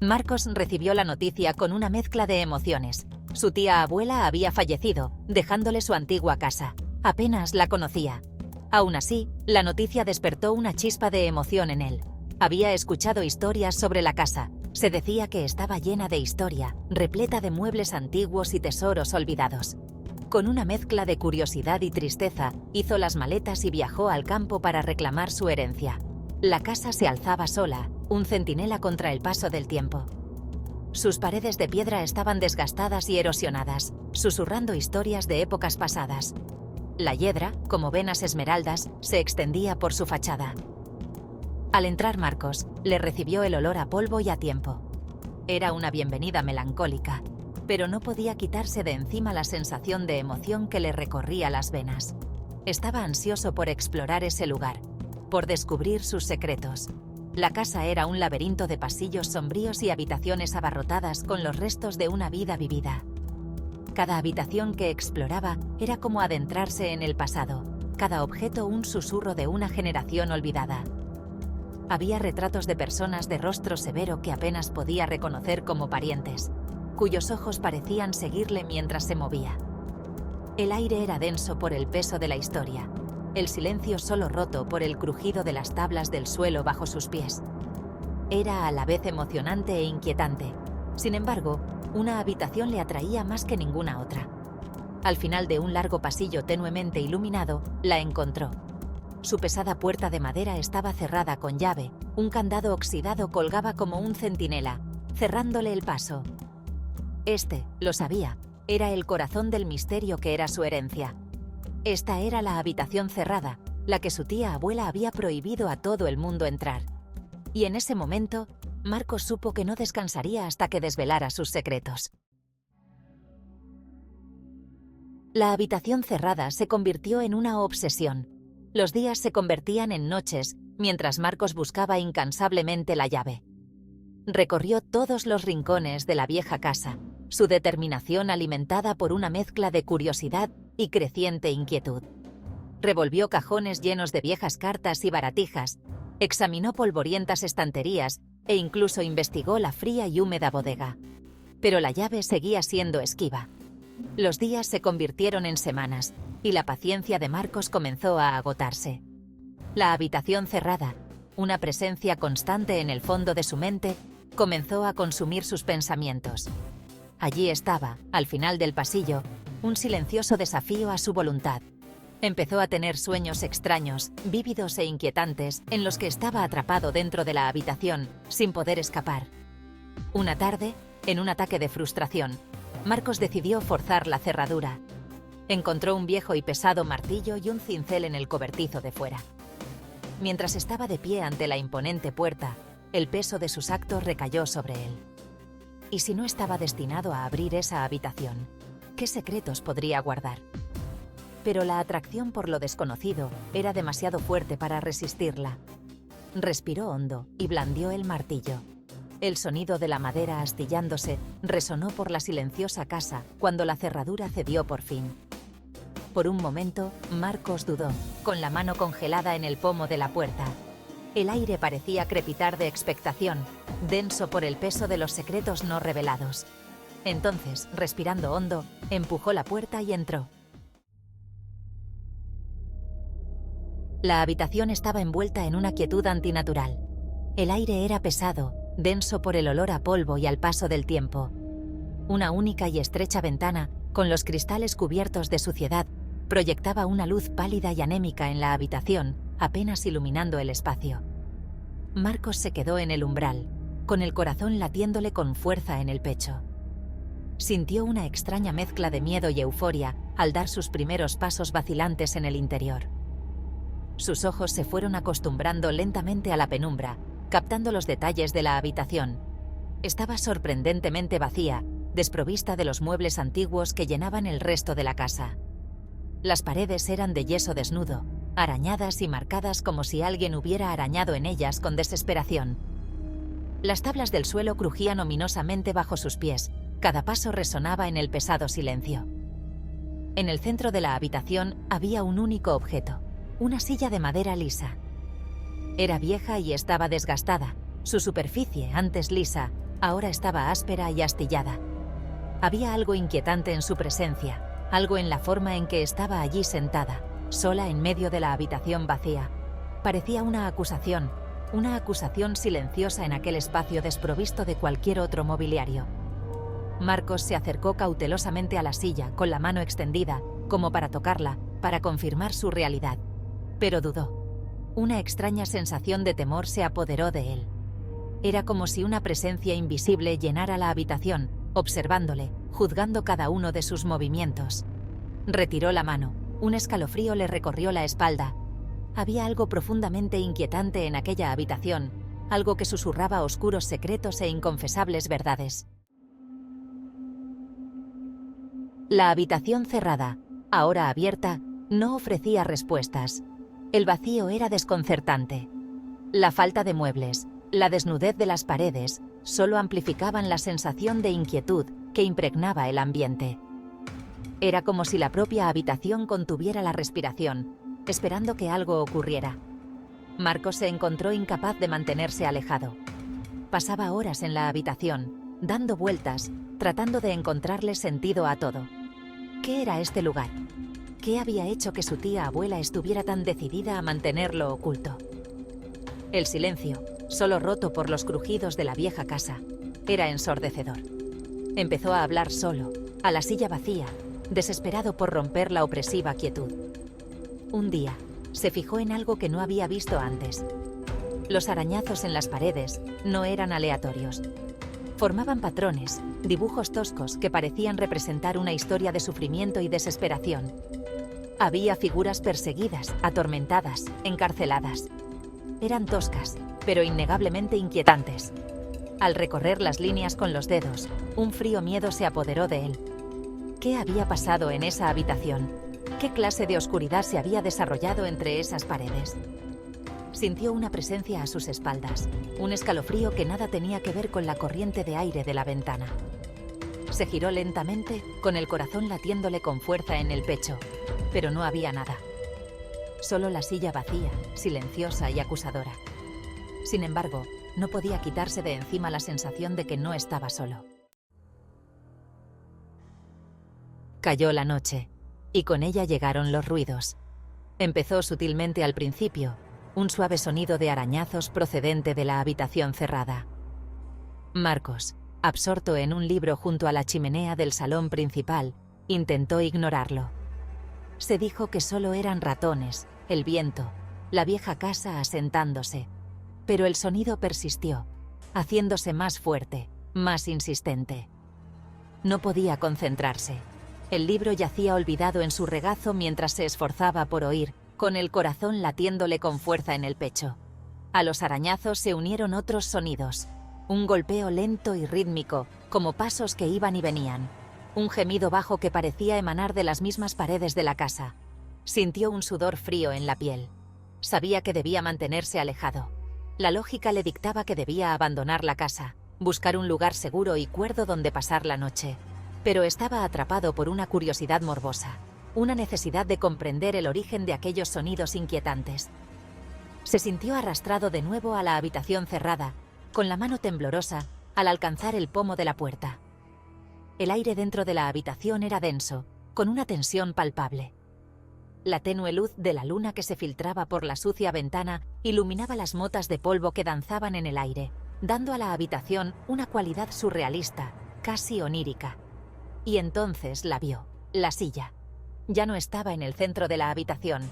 Marcos recibió la noticia con una mezcla de emociones. Su tía abuela había fallecido, dejándole su antigua casa. Apenas la conocía. Aún así, la noticia despertó una chispa de emoción en él. Había escuchado historias sobre la casa. Se decía que estaba llena de historia, repleta de muebles antiguos y tesoros olvidados. Con una mezcla de curiosidad y tristeza, hizo las maletas y viajó al campo para reclamar su herencia. La casa se alzaba sola, un centinela contra el paso del tiempo. Sus paredes de piedra estaban desgastadas y erosionadas, susurrando historias de épocas pasadas. La hiedra, como venas esmeraldas, se extendía por su fachada. Al entrar Marcos, le recibió el olor a polvo y a tiempo. Era una bienvenida melancólica, pero no podía quitarse de encima la sensación de emoción que le recorría las venas. Estaba ansioso por explorar ese lugar, por descubrir sus secretos. La casa era un laberinto de pasillos sombríos y habitaciones abarrotadas con los restos de una vida vivida. Cada habitación que exploraba era como adentrarse en el pasado, cada objeto un susurro de una generación olvidada. Había retratos de personas de rostro severo que apenas podía reconocer como parientes, cuyos ojos parecían seguirle mientras se movía. El aire era denso por el peso de la historia, el silencio solo roto por el crujido de las tablas del suelo bajo sus pies. Era a la vez emocionante e inquietante. Sin embargo, una habitación le atraía más que ninguna otra. Al final de un largo pasillo tenuemente iluminado, la encontró. Su pesada puerta de madera estaba cerrada con llave, un candado oxidado colgaba como un centinela, cerrándole el paso. Este, lo sabía, era el corazón del misterio que era su herencia. Esta era la habitación cerrada, la que su tía abuela había prohibido a todo el mundo entrar. Y en ese momento, Marcos supo que no descansaría hasta que desvelara sus secretos. La habitación cerrada se convirtió en una obsesión. Los días se convertían en noches, mientras Marcos buscaba incansablemente la llave. Recorrió todos los rincones de la vieja casa, su determinación alimentada por una mezcla de curiosidad y creciente inquietud. Revolvió cajones llenos de viejas cartas y baratijas, examinó polvorientas estanterías e incluso investigó la fría y húmeda bodega. Pero la llave seguía siendo esquiva. Los días se convirtieron en semanas y la paciencia de Marcos comenzó a agotarse. La habitación cerrada, una presencia constante en el fondo de su mente, comenzó a consumir sus pensamientos. Allí estaba, al final del pasillo, un silencioso desafío a su voluntad. Empezó a tener sueños extraños, vívidos e inquietantes, en los que estaba atrapado dentro de la habitación, sin poder escapar. Una tarde, en un ataque de frustración, Marcos decidió forzar la cerradura. Encontró un viejo y pesado martillo y un cincel en el cobertizo de fuera. Mientras estaba de pie ante la imponente puerta, el peso de sus actos recayó sobre él. ¿Y si no estaba destinado a abrir esa habitación? ¿Qué secretos podría guardar? Pero la atracción por lo desconocido era demasiado fuerte para resistirla. Respiró hondo y blandió el martillo. El sonido de la madera astillándose resonó por la silenciosa casa cuando la cerradura cedió por fin. Por un momento, Marcos dudó, con la mano congelada en el pomo de la puerta. El aire parecía crepitar de expectación, denso por el peso de los secretos no revelados. Entonces, respirando hondo, empujó la puerta y entró. La habitación estaba envuelta en una quietud antinatural. El aire era pesado, denso por el olor a polvo y al paso del tiempo. Una única y estrecha ventana, con los cristales cubiertos de suciedad, proyectaba una luz pálida y anémica en la habitación, apenas iluminando el espacio. Marcos se quedó en el umbral, con el corazón latiéndole con fuerza en el pecho. Sintió una extraña mezcla de miedo y euforia al dar sus primeros pasos vacilantes en el interior. Sus ojos se fueron acostumbrando lentamente a la penumbra, captando los detalles de la habitación. Estaba sorprendentemente vacía, desprovista de los muebles antiguos que llenaban el resto de la casa. Las paredes eran de yeso desnudo, arañadas y marcadas como si alguien hubiera arañado en ellas con desesperación. Las tablas del suelo crujían ominosamente bajo sus pies, cada paso resonaba en el pesado silencio. En el centro de la habitación había un único objeto, una silla de madera lisa. Era vieja y estaba desgastada, su superficie, antes lisa, Ahora estaba áspera y astillada. Había algo inquietante en su presencia, algo en la forma en que estaba allí sentada, sola en medio de la habitación vacía. Parecía una acusación silenciosa en aquel espacio desprovisto de cualquier otro mobiliario. Marcos se acercó cautelosamente a la silla, con la mano extendida, como para tocarla, para confirmar su realidad. Pero dudó. Una extraña sensación de temor se apoderó de él. Era como si una presencia invisible llenara la habitación, observándole, juzgando cada uno de sus movimientos. Retiró la mano. Un escalofrío le recorrió la espalda. Había algo profundamente inquietante en aquella habitación, algo que susurraba oscuros secretos e inconfesables verdades. La habitación cerrada, ahora abierta, no ofrecía respuestas. El vacío era desconcertante. La falta de muebles, la desnudez de las paredes, solo amplificaban la sensación de inquietud que impregnaba el ambiente. Era como si la propia habitación contuviera la respiración, esperando que algo ocurriera. Marcos se encontró incapaz de mantenerse alejado. Pasaba horas en la habitación, dando vueltas, tratando de encontrarle sentido a todo. ¿Qué era este lugar? ¿Qué había hecho que su tía abuela estuviera tan decidida a mantenerlo oculto? El silencio, solo roto por los crujidos de la vieja casa, era ensordecedor. Empezó a hablar solo, a la silla vacía, desesperado por romper la opresiva quietud. Un día, se fijó en algo que no había visto antes. Los arañazos en las paredes no eran aleatorios. Formaban patrones, dibujos toscos que parecían representar una historia de sufrimiento y desesperación. Había figuras perseguidas, atormentadas, encarceladas. Eran toscas, pero innegablemente inquietantes. Al recorrer las líneas con los dedos, un frío miedo se apoderó de él. ¿Qué había pasado en esa habitación? ¿Qué clase de oscuridad se había desarrollado entre esas paredes? Sintió una presencia a sus espaldas, un escalofrío que nada tenía que ver con la corriente de aire de la ventana. Se giró lentamente, con el corazón latiéndole con fuerza en el pecho, pero no había nada. Solo la silla vacía, silenciosa y acusadora. Sin embargo, no podía quitarse de encima la sensación de que no estaba solo. Cayó la noche, y con ella llegaron los ruidos. Empezó sutilmente al principio, un suave sonido de arañazos procedente de la habitación cerrada. Marcos, absorto en un libro junto a la chimenea del salón principal, intentó ignorarlo. Se dijo que solo eran ratones, el viento, la vieja casa asentándose, pero el sonido persistió, haciéndose más fuerte, más insistente. No podía concentrarse. El libro yacía olvidado en su regazo mientras se esforzaba por oír, con el corazón latiéndole con fuerza en el pecho. A los arañazos se unieron otros sonidos, un golpeo lento y rítmico, como pasos que iban y venían, un gemido bajo que parecía emanar de las mismas paredes de la casa. Sintió un sudor frío en la piel. Sabía que debía mantenerse alejado. La lógica le dictaba que debía abandonar la casa, buscar un lugar seguro y cuerdo donde pasar la noche. Pero estaba atrapado por una curiosidad morbosa, una necesidad de comprender el origen de aquellos sonidos inquietantes. Se sintió arrastrado de nuevo a la habitación cerrada, con la mano temblorosa, al alcanzar el pomo de la puerta. El aire dentro de la habitación era denso, con una tensión palpable. La tenue luz de la luna que se filtraba por la sucia ventana iluminaba las motas de polvo que danzaban en el aire, dando a la habitación una cualidad surrealista, casi onírica. Y entonces la vio, la silla. Ya no estaba en el centro de la habitación.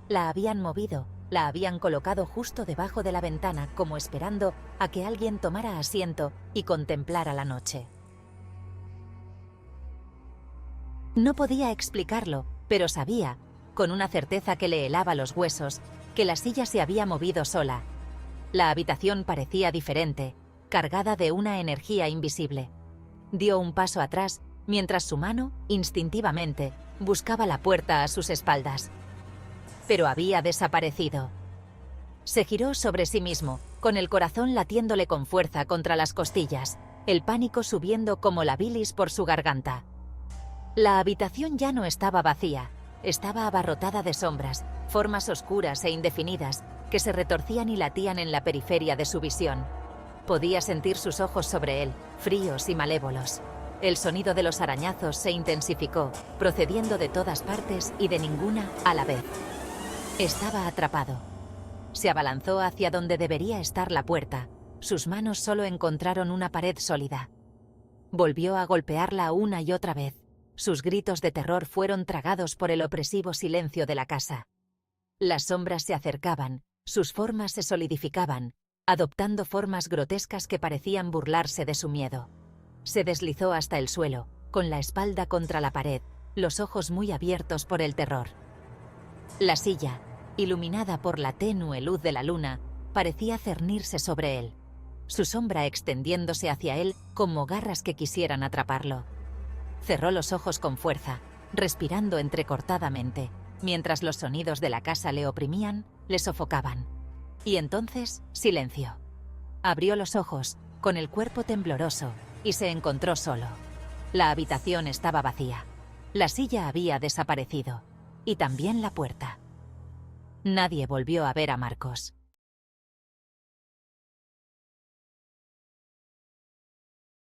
La habían movido, la habían colocado justo debajo de la ventana, como esperando a que alguien tomara asiento y contemplara la noche. No podía explicarlo, pero sabía, con una certeza que le helaba los huesos, que la silla se había movido sola. La habitación parecía diferente, cargada de una energía invisible. Dio un paso atrás, mientras su mano, instintivamente, buscaba la puerta a sus espaldas. Pero había desaparecido. Se giró sobre sí mismo, con el corazón latiéndole con fuerza contra las costillas, el pánico subiendo como la bilis por su garganta. La habitación ya no estaba vacía, estaba abarrotada de sombras, formas oscuras e indefinidas, que se retorcían y latían en la periferia de su visión. Podía sentir sus ojos sobre él, fríos y malévolos. El sonido de los arañazos se intensificó, procediendo de todas partes y de ninguna a la vez. Estaba atrapado. Se abalanzó hacia donde debería estar la puerta. Sus manos solo encontraron una pared sólida. Volvió a golpearla una y otra vez. Sus gritos de terror fueron tragados por el opresivo silencio de la casa. Las sombras se acercaban, sus formas se solidificaban, adoptando formas grotescas que parecían burlarse de su miedo. Se deslizó hasta el suelo, con la espalda contra la pared, los ojos muy abiertos por el terror. La silla, iluminada por la tenue luz de la luna, parecía cernirse sobre él, su sombra extendiéndose hacia él como garras que quisieran atraparlo. Cerró los ojos con fuerza, respirando entrecortadamente, mientras los sonidos de la casa le oprimían, le sofocaban. Y entonces, silencio. Abrió los ojos, con el cuerpo tembloroso, y se encontró solo. La habitación estaba vacía. La silla había desaparecido, y también la puerta. Nadie volvió a ver a Marcos.